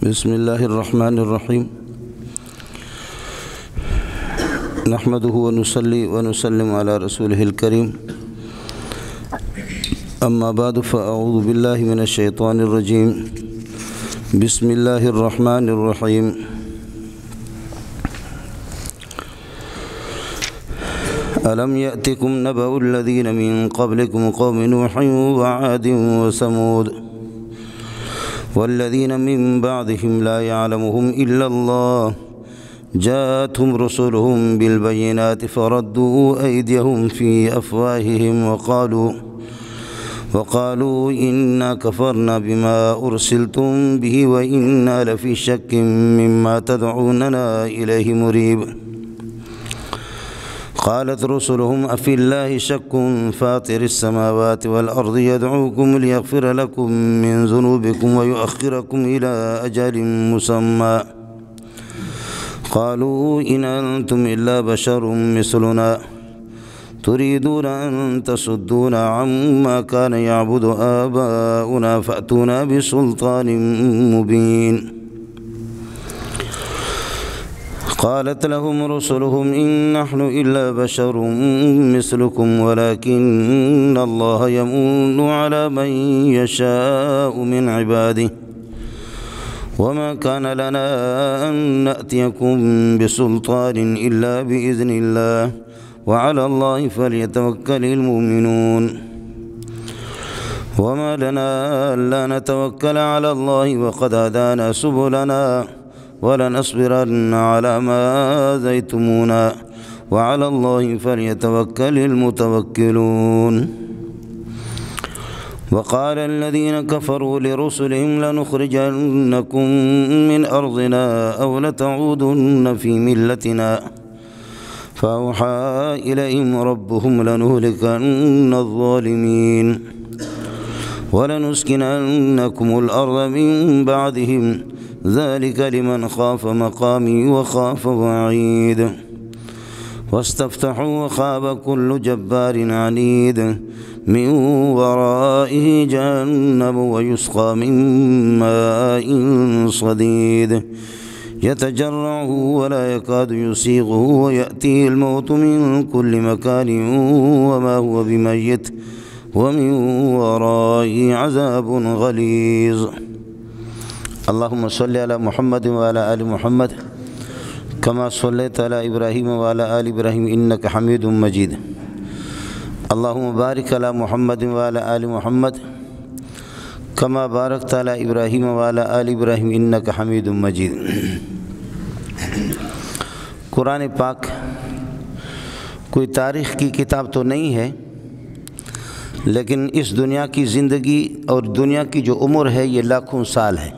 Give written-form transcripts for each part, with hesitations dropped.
بسم الله الرحمن الرحيم. نحمده ونصلي ونسلم على رسوله الكريم. أما بعد فأعوذ بالله من الشيطان الرجيم. بسم الله الرحمن الرحيم. ألم يأتكم نبأ الذين من قبلكم قوم نوح وعاد وثمود والذين من بعدهم لا يعلمهم إلا الله جاءتهم رسلهم بالبينات فردوا أيديهم في أفواههم وقالوا إنا كفرنا بما أرسلتم به وإنا لفي شك مما تدعوننا إليه مريب. قالت رسلهم أفي الله شك فاطر السماوات والأرض يدعوكم ليغفر لكم من ذنوبكم ويؤخركم إلى أجل مسمى قالوا إن أنتم إلا بشر مثلنا تريدون أن تصدونا عما كان يعبد آباؤنا فأتونا بسلطان مبين. قالت لهم رسلهم إن نحن إلا بشر مثلكم ولكن الله يمن على من يشاء من عباده وما كان لنا أن نأتيكم بسلطان إلا بإذن الله وعلى الله فليتوكل المؤمنون. وما لنا ألا نتوكل على الله وقد هدانا سبلنا ولنصبرن على ما آذيتمونا وعلى الله فليتوكل المتوكلون. وقال الذين كفروا لرسلهم لنخرجنكم من أرضنا أو لتعودن في ملتنا فأوحى إليهم ربهم لنهلكن الظالمين ولنسكننكم الأرض من بعدهم ذلك لمن خاف مقامي وخاف وعيد. واستفتحوا وخاب كل جبار عنيد من ورائه جهنم ويسقى من ماء صديد يتجرعه ولا يكاد يسيغه ويأتيه الموت من كل مكان وما هو بميت ومن ورائه عذاب غليظ. اللهم صل على محمد وعلى آل محمد كما صليت على إبراهيم وعلى آل إبراهيم إنك حميد مجيد. اللهم بارك على محمد وعلى آل محمد كما باركت على إبراهيم وعلى آل إبراهيم إنك حميد مجيد. قرآن پاک کوئی تاریخ کی کتاب تو نہیں ہے، لیکن اس دنیا کی زندگی اور دنیا کی جو عمر ہے یہ لاکھوں سال ہے.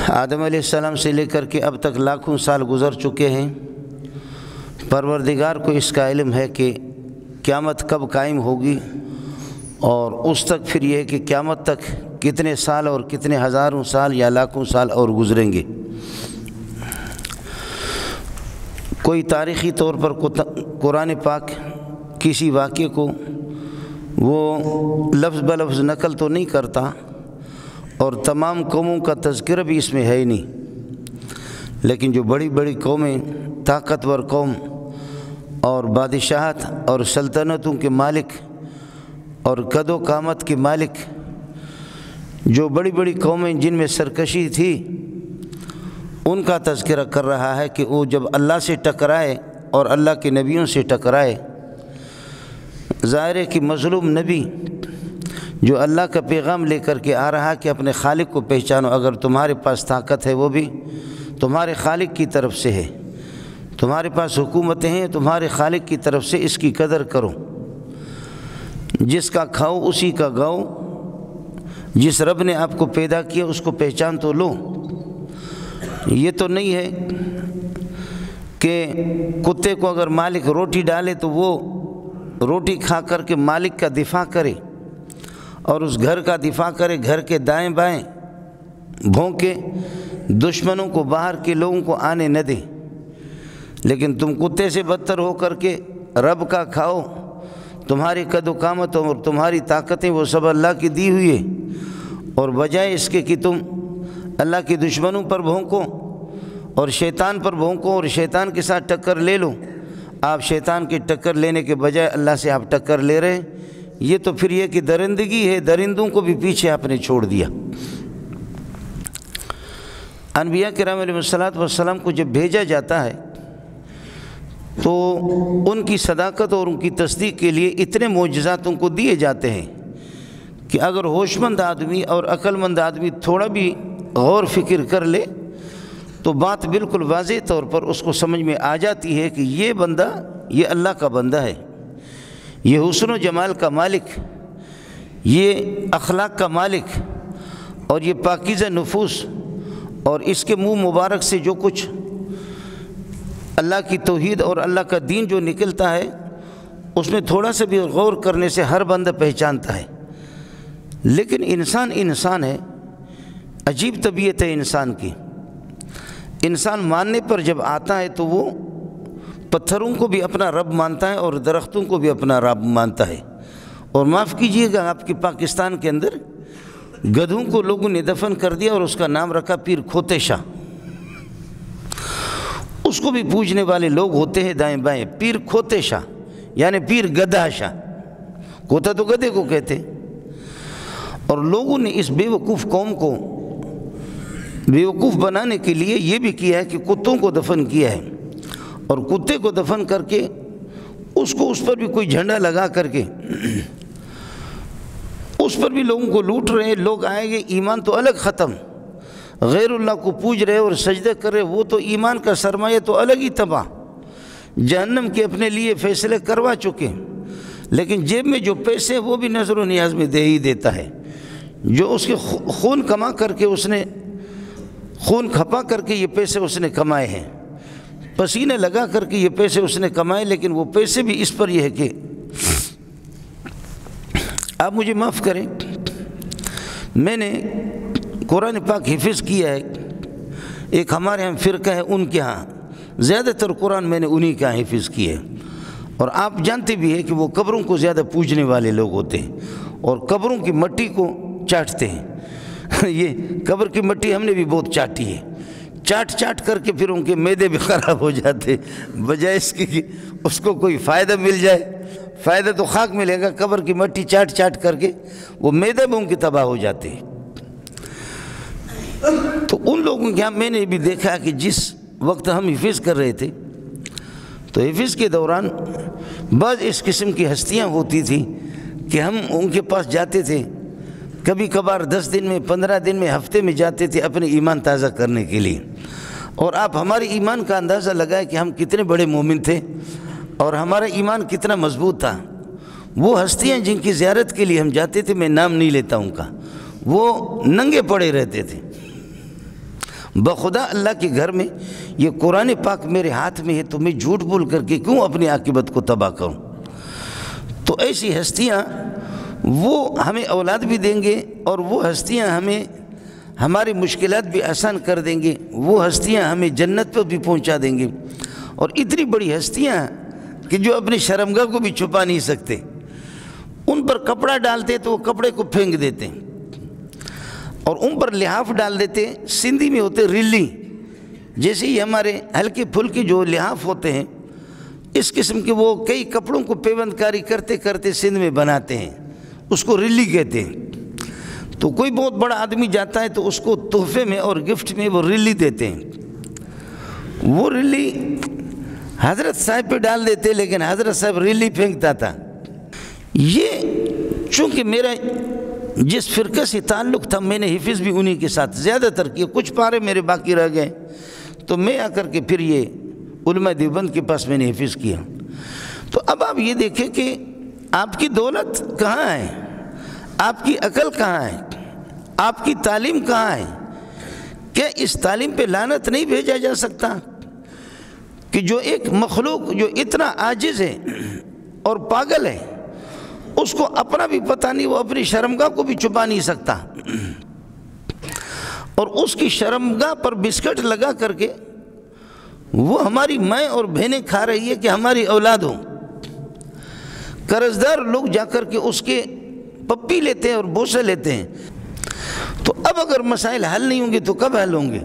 آدم علیہ السلام سے لے کر کے اب تک لاکھوں سال گزر چکے ہیں. پروردگار کو اس کا علم ہے کہ قیامت کب قائم ہوگی اور اس تک پھر یہ ہے کہ قیامت تک کتنے سال اور کتنے ہزاروں سال یا لاکھوں سال اور گزریں گے. کوئی تاریخی طور پر قرآن پاک کسی واقعے کو وہ لفظ بلفظ نقل تو نہیں کرتا اور تمام قوموں کا تذکرہ بھی اس میں ہے ہی نہیں، لیکن جو بڑی بڑی قومیں، طاقتور قوم اور بادشاہت اور سلطنتوں کے مالک اور قد و قامت کے مالک، جو بڑی بڑی قومیں جن میں سرکشی تھی، ان کا تذکرہ کر رہا ہے کہ وہ جب اللہ سے ٹکرائے اور اللہ کے نبیوں سے ٹکرائے. ظاہر ہے کہ مظلوم نبی جو اللہ کا پیغام لے کر کے آ رہا کہ اپنے خالق کو پہچانو، اگر تمہارے پاس طاقت ہے وہ بھی تمہارے خالق کی طرف سے ہے، تمہارے پاس حکومتیں ہیں تمہارے خالق کی طرف سے، اس کی قدر کرو، جس کا کھاؤ اسی کا گاؤ، جس رب نے آپ کو پیدا کیا اس کو پہچان تو لو. یہ تو نہیں ہے کہ کتے کو اگر مالک روٹی ڈالے تو وہ روٹی کھا کر کے مالک کا دفاع کرے اور اس گھر کا دفاع کرے، گھر کے دائیں بائیں بھونکے، دشمنوں کو باہر کے لوگوں کو آنے نہ دے. لیکن تم کتے سے بدتر ہو کر کے رب کا کھاؤ، تمہاری قد و قامت اور تمہاری طاقتیں وہ سب اللہ کی دی ہوئی ہے، اور بجائے اس کے کہ تم اللہ کے دشمنوں پر بھونکو اور شیطان پر بھونکو اور شیطان کے ساتھ ٹکر لے لو، آپ شیطان کی ٹکر لینے کے بجائے اللہ سے آپ ٹکر لے رہے ہیں، یہ تو پھر یہ کہ درندگی ہے، درندوں کو بھی پیچھے آپ نے چھوڑ دیا۔ انبیاء کرام علیہ السلام کو جب بھیجا جاتا ہے تو ان کی صداقت اور ان کی تصدیق کے لیے اتنے معجزات ان کو دیے جاتے ہیں کہ اگر ہوش مند آدمی اور عقل مند آدمی تھوڑا بھی غور فکر کر لے تو بات بالکل واضح طور پر اس کو سمجھ میں آ جاتی ہے کہ یہ بندہ یہ اللہ کا بندہ ہے، یہ حسن و جمال کا مالک، یہ اخلاق کا مالک، اور یہ پاکیزہ نفوس، اور اس کے منہ مبارک سے جو کچھ اللہ کی توحید اور اللہ کا دین جو نکلتا ہے اس میں تھوڑا سا بھی غور کرنے سے ہر بندہ پہچانتا ہے۔ لیکن انسان ہے، عجیب طبیعت ہے انسان کی۔ انسان ماننے پر جب آتا ہے تو وہ پتھروں کو بھی اپنا رب مانتا ہے اور درختوں کو بھی اپنا رب مانتا ہے۔ اور معاف کیجئے گا، آپ کے پاکستان کے اندر گدھوں کو لوگوں نے دفن کر دیا اور اس کا نام رکھا پیر کھوتے شاہ۔ اس کو بھی پوجنے والے لوگ ہوتے ہیں دائیں بائیں، پیر کھوتے شاہ یعنی پیر گدھا شاہ، کھوتا تو گدھے کو کہتے۔ اور لوگوں نے اس بیوقوف قوم کو بیوقوف بنانے کے لیے یہ بھی کیا ہے کہ کتوں کو دفن کیا ہے، اور کتے کو دفن کر کے اس پر بھی کوئی جھنڈا لگا کر کے اس پر بھی لوگوں کو لوٹ رہے ہیں۔ لوگ آئیں گے، ایمان تو الگ ختم، غیر اللہ کو پوج رہے اور سجدہ کر رہے، وہ تو ایمان کا سرمایہ تو الگ ہی تباہ، جہنم کے اپنے لیے فیصلے کروا چکے۔ لیکن جیب میں جو پیسے وہ بھی نظر و نیاز میں دے ہی دیتا ہے، جو اس کے خون کما کر کے اس نے خون کھپا کر کے یہ پیسے اس نے کمائے ہیں، پسینے لگا کر کے یہ پیسے اس نے کمائے، لیکن وہ پیسے بھی اس پر یہ ہے کہ آپ مجھے معاف کریں، میں نے قرآن پاک حفظ کیا ہے، ایک ہمارے ہاں فرقہ ہے ان کے ہاں زیادہ تر قرآن میں نے انہی کا حفظ کیا ہے، اور آپ جانتے بھی ہیں کہ وہ قبروں کو زیادہ پوجنے والے لوگ ہوتے ہیں اور قبروں کی مٹی کو چاٹتے ہیں۔ یہ قبر کی مٹی ہم نے بھی بہت چاٹی ہے، چاٹ کر کے پھر ان کے معدے بھی خراب ہو جاتے، بجائے اس کی کہ اس کو کوئی فائدہ مل جائے۔ فائدہ تو خاک ملے گا، قبر کی مٹی چاٹ کر کے وہ معدے بھی ان کے تباہ ہو جاتے ہیں۔ تو ان لوگوں کے ہاں میں نے بھی دیکھا کہ جس وقت ہم حفظ کر رہے تھے تو حفظ کے دوران بعض اس قسم کی ہستیاں ہوتی تھیں کہ ہم ان کے پاس جاتے تھے، کبھی کبھار 10 دن میں 15 دن میں ہفتے میں جاتے تھے اپنے ایمان تازہ کرنے کے لیے، اور آپ ہمارے ایمان کا اندازہ لگائے کہ ہم کتنے بڑے مومن تھے اور ہمارا ایمان کتنا مضبوط تھا۔ وہ ہستیاں جن کی زیارت کے لیے ہم جاتے تھے، میں نام نہیں لیتا ان کا، وہ ننگے پڑے رہتے تھے۔ بخدا اللہ کے گھر میں یہ قرآن پاک میرے ہاتھ میں ہے تو میں جھوٹ بول کر کے کیوں اپنی عاقبت کو تباہ کروں؟ تو ایسی ہستیاں وہ ہمیں اولاد بھی دیں گے اور وہ ہستیاں ہمیں ہماری مشکلات بھی آسان کر دیں گے، وہ ہستیاں ہمیں جنت پر بھی پہنچا دیں گے۔ اور اتنی بڑی ہستیاں کہ جو اپنی شرمگاہ کو بھی چھپا نہیں سکتے، ان پر کپڑا ڈالتے تو وہ کپڑے کو پھینک دیتے ہیں، اور ان پر لحاف ڈال دیتے، سندھی میں ہوتے رلی، جیسے ہی ہمارے ہلکے پھلکے جو لحاف ہوتے ہیں اس قسم کے، وہ کئی کپڑوں کو پیوند کاری کرتے کرتے سندھ میں بناتے ہیں، اس کو رلی کہتے ہیں۔ تو کوئی بہت بڑا آدمی جاتا ہے تو اس کو تحفے میں اور گفٹ میں وہ رلی دیتے ہیں، وہ رلی حضرت صاحب پہ ڈال دیتے، لیکن حضرت صاحب رلی پھینکتا تھا۔ یہ چونکہ میرا جس فرقے سے تعلق تھا میں نے حفظ بھی انہی کے ساتھ زیادہ تر کیا، کچھ پارے میرے باقی رہ گئے تو میں آ کر کے پھر یہ علماء دیوبند کے پاس میں نے حفظ کیا۔ تو اب آپ یہ دیکھیں کہ آپ کی دولت کہاں ہے، آپ کی عقل کہاں ہے، آپ کی تعلیم کہاں ہے؟ کیا اس تعلیم پہ لعنت نہیں بھیجا جا سکتا کہ جو ایک مخلوق جو اتنا عاجز ہے اور پاگل ہے، اس کو اپنا بھی پتہ نہیں، وہ اپنی شرمگاہ کو بھی چھپا نہیں سکتا، اور اس کی شرمگاہ پر بسکٹ لگا کر کے وہ ہماری مائیں اور بہنیں کھا رہی ہے کہ ہماری اولاد ہوں۔ قرضدار لوگ جا کر کے اس کے پپی لیتے ہیں اور بوسے لیتے ہیں۔ تو اب اگر مسائل حل نہیں ہوں گے تو کب حل ہوں گے؟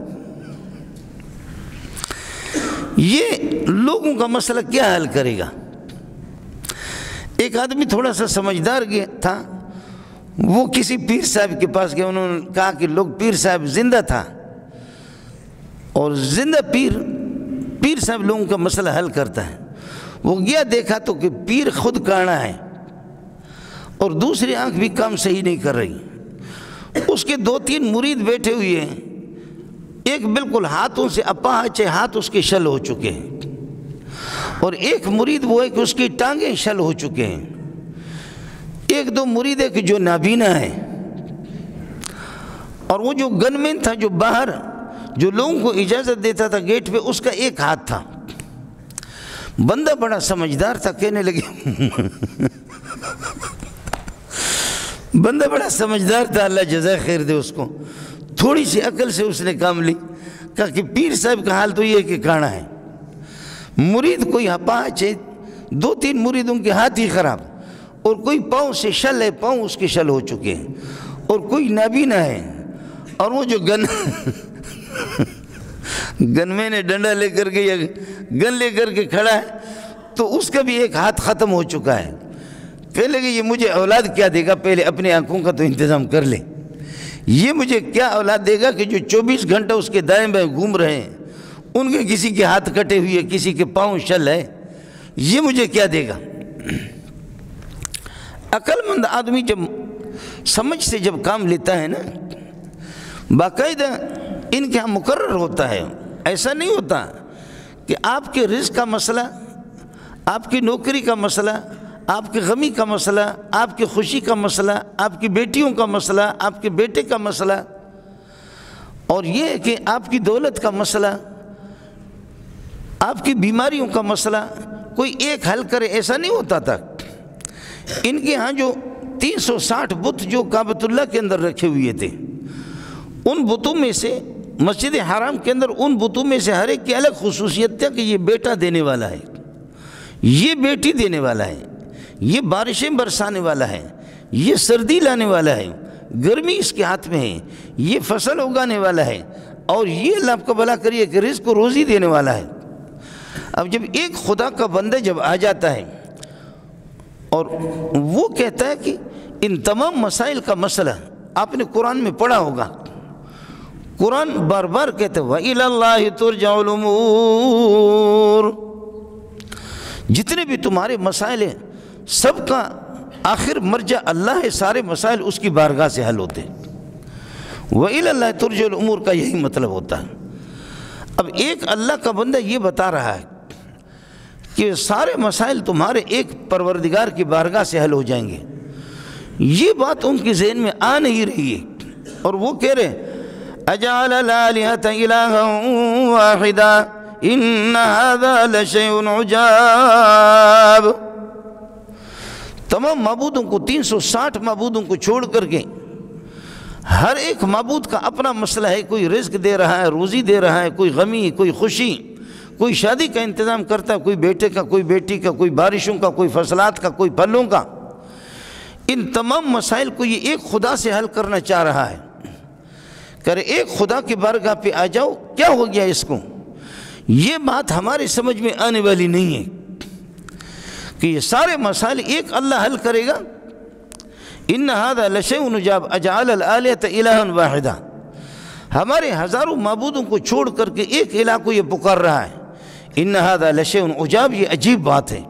یہ لوگوں کا مسئلہ کیا حل کرے گا؟ ایک آدمی تھوڑا سا سمجھدار تھا، وہ کسی پیر صاحب کے پاس گیا، انہوں نے کہا کہ لوگ پیر صاحب زندہ تھا، اور زندہ پیر صاحب لوگوں کا مسئلہ حل کرتا ہے۔ وہ گیا، دیکھا تو کہ پیر خود کانا ہے اور دوسری آنکھ بھی کام صحیح نہیں کر رہی۔ اس کے 2-3 مرید بیٹھے ہوئے ہیں، ایک بالکل ہاتھوں سے اپاہج ہے، ہاتھ اس کے شل ہو چکے ہیں، اور ایک مرید وہ ہے کہ اس کی ٹانگیں شل ہو چکے ہیں، 1-2 مرید ہے کہ جو نابینا ہے، اور وہ جو گن مین تھا جو باہر جو لوگوں کو اجازت دیتا تھا گیٹ پہ، اس کا ایک ہاتھ تھا۔ بندہ بڑا سمجھدار تھا، کہنے لگے بندہ بڑا سمجھدار تھا، اللہ جزائے خیر دے اس کو، تھوڑی سی عقل سے اس نے کام لی، کہا کہ پیر صاحب کا حال تو یہ ہے کہ کانا ہے، مرید کوئی اپاہج ہے، 2-3 مریدوں کے ہاتھ ہی خراب، اور کوئی پاؤں سے شل ہے، پاؤں اس کے شل ہو چکے ہیں، اور کوئی نابینا ہے، اور وہ جو گن میں نے ڈنڈا لے کر کے یا گن لے کر کے کھڑا ہے تو اس کا بھی ایک ہاتھ ختم ہو چکا ہے۔ کہنے لگے یہ مجھے اولاد کیا دے گا؟ پہلے اپنی آنکھوں کا تو انتظام کر لے، یہ مجھے کیا اولاد دے گا کہ جو 24 گھنٹہ اس کے دائیں بائیں گھوم رہے ہیں، ان کے کسی کے ہاتھ کٹے ہوئے، کسی کے پاؤں شل ہے، یہ مجھے کیا دے گا؟ عقل مند آدمی جب سمجھ سے جب کام لیتا ہے نا، باقاعدہ ان کے ہاں مقرر ہوتا ہے، ایسا نہیں ہوتا کہ آپ کے رزق کا مسئلہ، آپ کی نوکری کا مسئلہ، آپ کی غمی کا مسئلہ، آپ کی خوشی کا مسئلہ، آپ کی بیٹیوں کا مسئلہ، آپ کے بیٹے کا مسئلہ، اور یہ ہے کہ آپ کی دولت کا مسئلہ، آپ کی بیماریوں کا مسئلہ کوئی ایک حل کرے، ایسا نہیں ہوتا تھا۔ ان کے ہاں جو 360 بت جو کعبۃ اللہ کے اندر رکھے ہوئے تھے، ان بتوں میں سے مسجد حرام کے اندر ان بتوں میں سے ہر ایک کی الگ خصوصیت تھا کہ یہ بیٹا دینے والا ہے، یہ بیٹی دینے والا ہے، یہ بارشیں برسانے والا ہے، یہ سردی لانے والا ہے، گرمی اس کے ہاتھ میں ہے، یہ فصل اگانے والا ہے، اور یہ اللہ آپ کا بھلا کریے کہ رزق کو روزی دینے والا ہے۔ اب جب ایک خدا کا بندہ جب آ جاتا ہے اور وہ کہتا ہے کہ ان تمام مسائل کا مسئلہ، آپ نے قرآن میں پڑھا ہوگا، قرآن بار بار کہتے ہیں وَإِلَى اللَّهِ تُرْجَعُ الْأُمُورُ، جتنے بھی تمہارے مسائل ہیں سب کا آخر مرجع اللہ ہے، سارے مسائل اس کی بارگاہ سے حل ہوتے ہیں۔ وَإِلَى اللَّهِ تُرْجَعُ الْأُمُورُ کا یہی مطلب ہوتا ہے۔ اب ایک اللہ کا بندہ یہ بتا رہا ہے کہ سارے مسائل تمہارے ایک پروردگار کی بارگاہ سے حل ہو جائیں گے، یہ بات ان کے ذہن میں آ نہیں رہی ہے، اور وہ کہہ رہے اجعل الآلہۃ الہا واحدا ان ھذا لشیء عجاب، تمام معبودوں کو 360 معبودوں کو چھوڑ کر کے ہر ایک معبود کا اپنا مسئلہ ہے، کوئی رزق دے رہا ہے، روزی دے رہا ہے، کوئی غمی، کوئی خوشی، کوئی شادی کا انتظام کرتا ہے، کوئی بیٹے کا، کوئی بیٹی کا، کوئی بارشوں کا، کوئی فصلات کا، کوئی پھلوں کا، ان تمام مسائل کو یہ ایک خدا سے حل کرنا چاہ رہا ہے۔ کرے ایک خدا کی بارگاہ پہ آ جاؤ، کیا ہو گیا اس کو؟ یہ بات ہمارے سمجھ میں آنے والی نہیں ہے کہ یہ سارے مسائل ایک اللہ حل کرے گا۔ ان ھذا لشیء عجاب اجعل الآلہۃ الہا واحدا، ہمارے ہزاروں معبودوں کو چھوڑ کر کے ایک الہ کو یہ پکار رہا ہے، ان ھذا لشیء عجاب، یہ عجیب بات ہے۔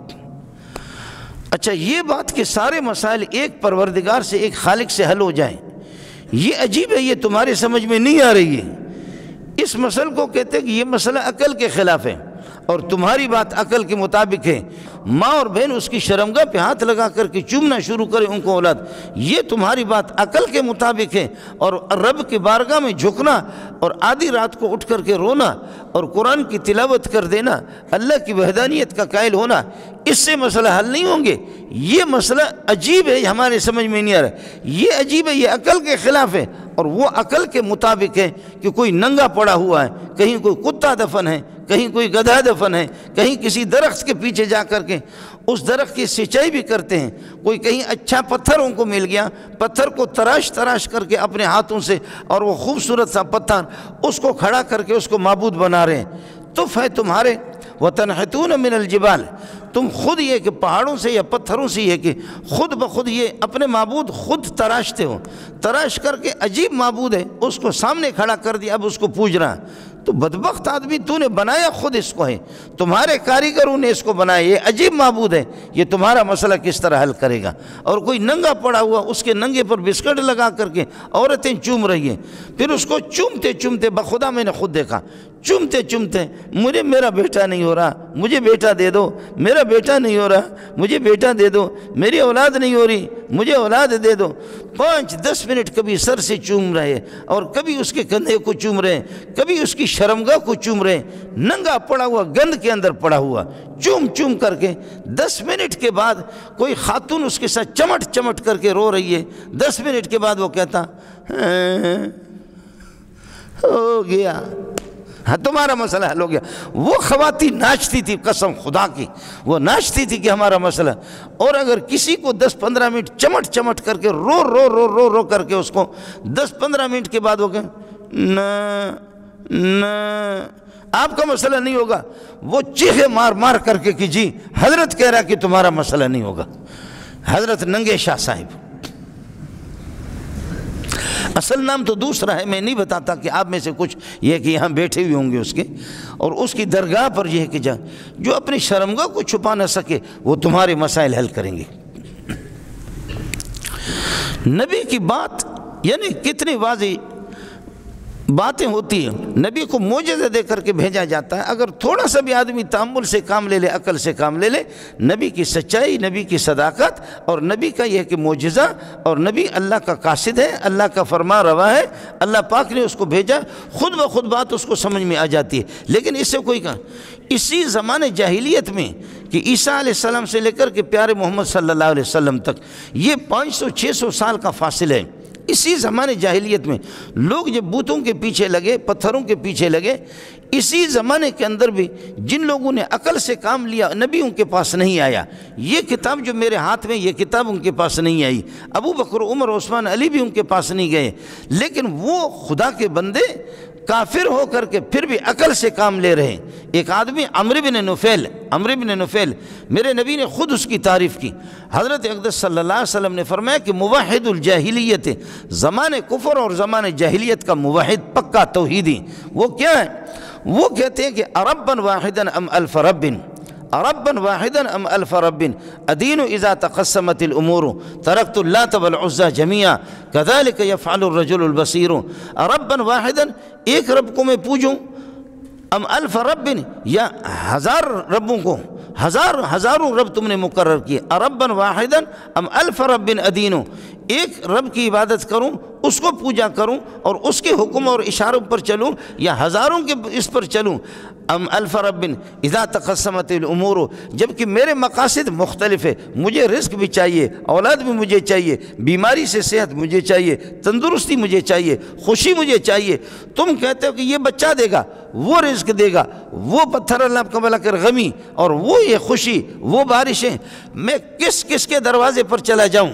اچھا، یہ بات کہ سارے مسائل ایک پروردگار سے، ایک خالق سے حل ہو جائیں، یہ عجیب ہے، یہ تمہارے سمجھ میں نہیں آ رہی ہے۔ اس مسئلے کو کہتے ہیں کہ یہ مسئلہ عقل کے خلاف ہے، اور تمہاری بات عقل کے مطابق ہے۔ ماں اور بہن اس کی شرمگاہ پہ ہاتھ لگا کر کے چومنا شروع کرے ان کو اولاد، یہ تمہاری بات عقل کے مطابق ہے، اور رب کی بارگاہ میں جھکنا اور آدھی رات کو اٹھ کر کے رونا اور قرآن کی تلاوت کر دینا، اللہ کی وحدانیت کا قائل ہونا، اس سے مسئلہ حل نہیں ہوں گے۔ یہ مسئلہ عجیب ہے، ہمارے سمجھ میں نہیں آ رہا، یہ عجیب ہے، یہ عقل کے خلاف ہے، اور وہ عقل کے مطابق ہے کہ کوئی ننگا پڑا ہوا ہے، کہیں کوئی کتا دفن ہے، کہیں کوئی گدھا دفن ہے، کہیں کسی درخت کے پیچھے جا کر کے اس درخت کی سینچائی بھی کرتے ہیں، کوئی کہیں اچھا پتھر ان کو مل گیا، پتھر کو تراش کر کے اپنے ہاتھوں سے، اور وہ خوبصورت سا پتھر اس کو کھڑا کر کے اس کو معبود بنا رہے ہیں۔ تو ہے تمہارے وَتَنْحِتُونَ مِنَ الْجِبَالِ، تم خود یہ کہ پہاڑوں سے یا پتھروں سے یہ کہ خود بخود یہ اپنے معبود خود تراشتے ہو، تراش کر کے عجیب معبود ہے اس کو سامنے کھڑا کر دیا، اب اس کو پوج رہا ہے۔ تو بدبخت آدمی، تو نے بنایا خود اس کو ہے، تمہارے کاریگروں نے اس کو بنایا، یہ عجیب معبود ہے، یہ تمہارا مسئلہ کس طرح حل کرے گا؟ اور کوئی ننگا پڑا ہوا اس کے ننگے پر بسکٹ لگا کر کے عورتیں چوم رہی ہیں، پھر اس کو چومتے بخدا میں نے خود دیکھا، چومتے مجھے میرا بیٹا نہیں ہو رہا، مجھے بیٹا دے دو، میرا بیٹا نہیں ہو رہا، مجھے بیٹا دے دو، میری اولاد نہیں ہو رہی، مجھے اولاد دے دو۔ 5-10 منٹ کبھی سر سے چوم رہے اور کبھی اس کے کندھے کو چوم رہے، کبھی اس کی شرمگاہ کو چوم رہے، ننگا پڑا ہوا گند کے اندر پڑا ہوا، چوم کر کے 10 منٹ کے بعد کوئی خاتون اس کے ساتھ چمٹ کر کے رو رہی ہے، 10 منٹ کے بعد وہ کہتا ہو گیا، ہاں تمہارا مسئلہ حل ہو گیا۔ وہ خواتین ناچتی تھی، قسم خدا کی وہ ناچتی تھی کہ ہمارا مسئلہ، اور اگر کسی کو 10-15 منٹ چمٹ کر کے رو کر کے اس کو 10-15 منٹ کے بعد وہ کہ نہ آپ کا مسئلہ نہیں ہوگا، وہ چیخے مار کر کے کہ جی حضرت کہہ رہا کہ تمہارا مسئلہ نہیں ہوگا، حضرت ننگے شاہ صاحب۔ اصل نام تو دوسرا ہے، میں نہیں بتاتا کہ آپ میں سے کچھ یہ کہ یہاں بیٹھے ہوئے ہوں گے اس کے، اور اس کی درگاہ پر یہ ہے کہ جو اپنی شرمگاہ کو چھپا نہ سکے وہ تمہارے مسائل حل کریں گے۔ نبی کی بات یعنی کتنی واضح باتیں ہوتی ہیں، نبی کو معجزہ دے کر کے بھیجا جاتا ہے۔ اگر تھوڑا سا بھی آدمی تأمل سے کام لے لے، عقل سے کام لے لے، نبی کی سچائی، نبی کی صداقت اور نبی کا یہ کہ معجزہ، اور نبی اللہ کا قاصد ہے، اللہ کا فرما روا ہے، اللہ پاک نے اس کو بھیجا، خود بخود بات اس کو سمجھ میں آ جاتی ہے۔ لیکن اس سے کوئی کہا اسی زمانے جاہلیت میں کہ عیسیٰ علیہ السلام سے لے کر کے پیارے محمد صلی اللہ علیہ وسلم تک یہ 500-600 سال کا فاصلہ ہے۔ اسی زمانے جاہلیت میں لوگ جب بتوں کے پیچھے لگے، پتھروں کے پیچھے لگے، اسی زمانے کے اندر بھی جن لوگوں نے عقل سے کام لیا، نبی ان کے پاس نہیں آیا۔ یہ کتاب جو میرے ہاتھ میں، یہ کتاب ان کے پاس نہیں آئی، ابو بکر، عمر، عثمان، علی بھی ان کے پاس نہیں گئے، لیکن وہ خدا کے بندے کافر ہو کر کے پھر بھی عقل سے کام لے رہے ہیں۔ ایک آدمی عمرو بن نفیل، میرے نبی نے خود اس کی تعریف کی۔ حضرت اقدس صلی اللہ علیہ وسلم نے فرمایا کہ موحد الجاہلیت، زمانے کفر اور زمانے جاہلیت کا موحد، پکا توحیدی۔ وہ کیا ہے؟ وہ کہتے ہیں کہ اربا واحدا ام الف رب، اربا واحدا ام الف رب، ادین اذا تقسمت الامور ترکت اللات والعزى جميعا كذلك يفعل الرجل البصير۔ اربا واحدا، ایک رب کو میں پوجوں، ام الف رب، یا 1000 ربوں کو، ہزاروں رب تم نے مقرر کیے، اربا واحدا ام الف رب ادینو، ایک رب کی عبادت کروں، اس کو پوجا کروں اور اس کے حکم اور اشاروں پر چلوں، یا ہزاروں کے اس پر چلوں، ام الف رب اذا تقسمت الامور، جبکہ میرے مقاصد مختلف ہے، مجھے رزق بھی چاہیے، اولاد بھی مجھے چاہیے، بیماری سے صحت مجھے چاہیے، تندرستی مجھے چاہیے، خوشی مجھے چاہیے۔ تم کہتے ہو کہ یہ بچہ دے گا، وہ رزق دے گا، وہ پتھر اللہ کا بھلا کر غمی، اور وہ یہ خوشی، وہ بارشیں، میں کس کس کے دروازے پر چلا جاؤں؟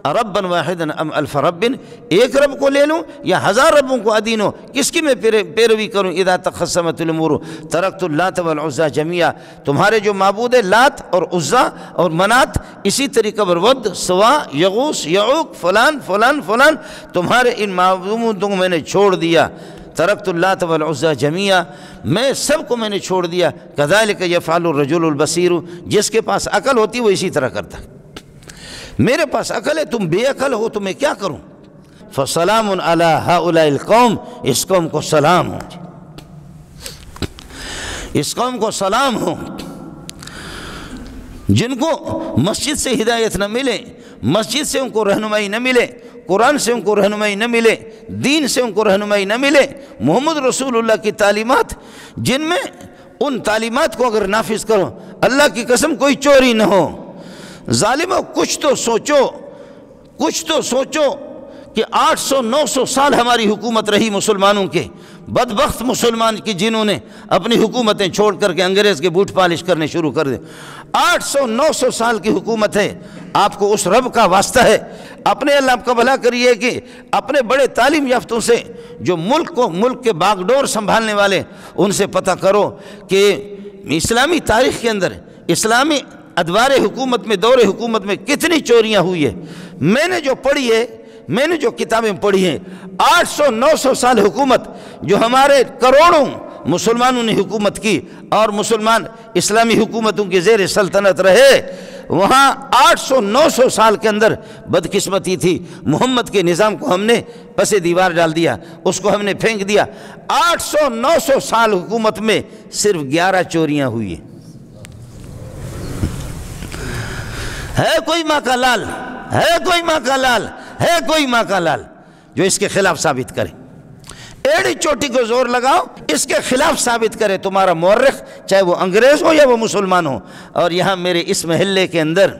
ربا واحدا ام الف رب، ایک رب کو لے لوں یا 1000 ربوں کو ادینو، کس کی میں پیروی کروں؟ اذا تقسمت الامور ترکت اللات والعزى جميعا، تمہارے جو معبود ہے لات اور عزا اور منات، اسی طریقہ پر ود، سوا، یغوث، یعوق، فلان، تمہارے ان معبودوں کو میں نے چھوڑ دیا۔ ترکت اللات والعزى جميعا، میں سب کو میں نے چھوڑ دیا۔ كذلك يفعل الرجل البصير، جس کے پاس عقل ہوتی وہ اسی طرح کرتا ہے۔ میرے پاس عقل ہے، تم بے عقل ہو، تو میں کیا کروں؟ فسلام علی ہؤلاء القوم، اس قوم کو سلام ہو، اس قوم کو سلام ہو جن کو مسجد سے ہدایت نہ ملے، مسجد سے ان کو رہنمائی نہ ملے، قرآن سے ان کو رہنمائی نہ ملے، دین سے ان کو رہنمائی نہ ملے، محمد رسول اللہ کی تعلیمات، جن میں ان تعلیمات کو اگر نافذ کرو، اللہ کی قسم کوئی چوری نہ ہو۔ ظالموں، کچھ تو سوچو کہ 800-900 سال ہماری حکومت رہی مسلمانوں کے، بدبخت مسلمان کی جنہوں نے اپنی حکومتیں چھوڑ کر کے انگریز کے بوٹ پالش کرنے شروع کر دے. 800-900 سال کی حکومت ہے. آپ کو اس رب کا واسطہ ہے اپنے اللہ کا بھلا کریے کہ اپنے بڑے تعلیم یافتوں سے جو ملک کے باغ ڈور سنبھالنے والے ان سے پتہ کرو کہ اسلامی تاریخ کے اندر اسلامی ادوار حکومت میں دور حکومت میں کتنی چوریاں ہوئی ہے. میں نے جو پڑھی ہے میں نے جو کتابیں پڑھی ہیں 800-900 سال حکومت جو ہمارے کروڑوں مسلمانوں نے حکومت کی اور مسلمان اسلامی حکومتوں کے زیر سلطنت رہے وہاں 800-900 سال کے اندر بدقسمتی تھی. محمد کے نظام کو ہم نے پس دیوار ڈال دیا اس کو ہم نے پھینک دیا. 800-900 سال حکومت میں صرف 11 چوریاں ہوئی ہیں. ہے کوئی ماں کا لال ہے کوئی ماں کا لال ہے کوئی ماں کا لال جو اس کے خلاف ثابت کرے. ایڑی چوٹی کو زور لگاؤ اس کے خلاف ثابت کرے تمہارا مورخ چاہے وہ انگریز ہو یا وہ مسلمان ہو. اور یہاں میرے اس محلے کے اندر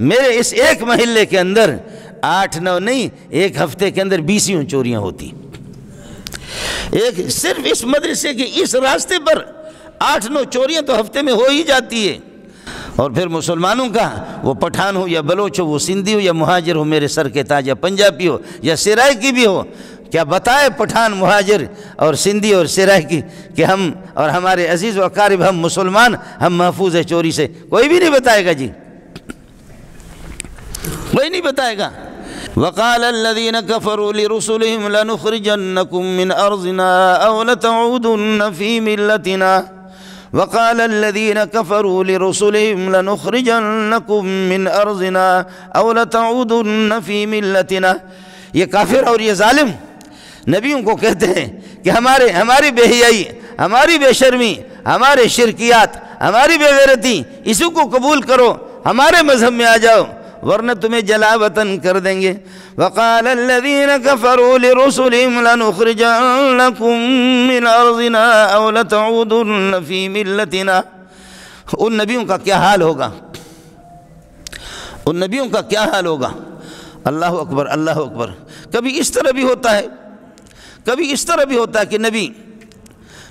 میرے اس ایک محلے کے اندر 8-9 نہیں ایک ہفتے کے اندر 20 چوریاں ہوتی. ایک صرف اس مدرسے کے اس راستے پر 8-9 چوریاں تو ہفتے میں ہو ہی جاتی ہے. اور پھر مسلمانوں کا وہ پٹھان ہو یا بلوچ ہو وہ سندھی ہو یا مہاجر ہو میرے سر کے تاج یا پنجابی ہو یا سرائکی بھی ہو کیا بتائے پٹھان مہاجر اور سندھی اور سرائکی کہ ہم اور ہمارے عزیز و اقارب ہم مسلمان ہم محفوظ ہیں چوری سے. کوئی بھی نہیں بتائے گا جی کوئی نہیں بتائے گا. وقال الذين كفروا لرسلهم لنخرجنكم من أرضنا أو لتعودن في ملتنا وقال الذين كفروا لرسلهم لنخرجنكم من أرضنا أو لتعودن في ملتنا. یہ کافر اور یہ ظالم نبیوں کو کہتے ہیں کہ ہماری بے حیائی ہماری بے شرمی ہمارے شرکیات ہماری بے غیرتی اسی کو قبول کرو ہمارے مذہب میں آ جاؤ ورنہ تمہیں جلا وطن کر دیں گے. وقال الذين كفروا لرسلهم لنخرجنكم من أرضنا أو لتعودن في ملتنا. ان نبیوں کا کیا حال ہوگا ان نبیوں کا کیا حال ہوگا. اللہ اکبر اللہ اکبر. کبھی اس طرح بھی ہوتا ہے کبھی اس طرح بھی ہوتا ہے کہ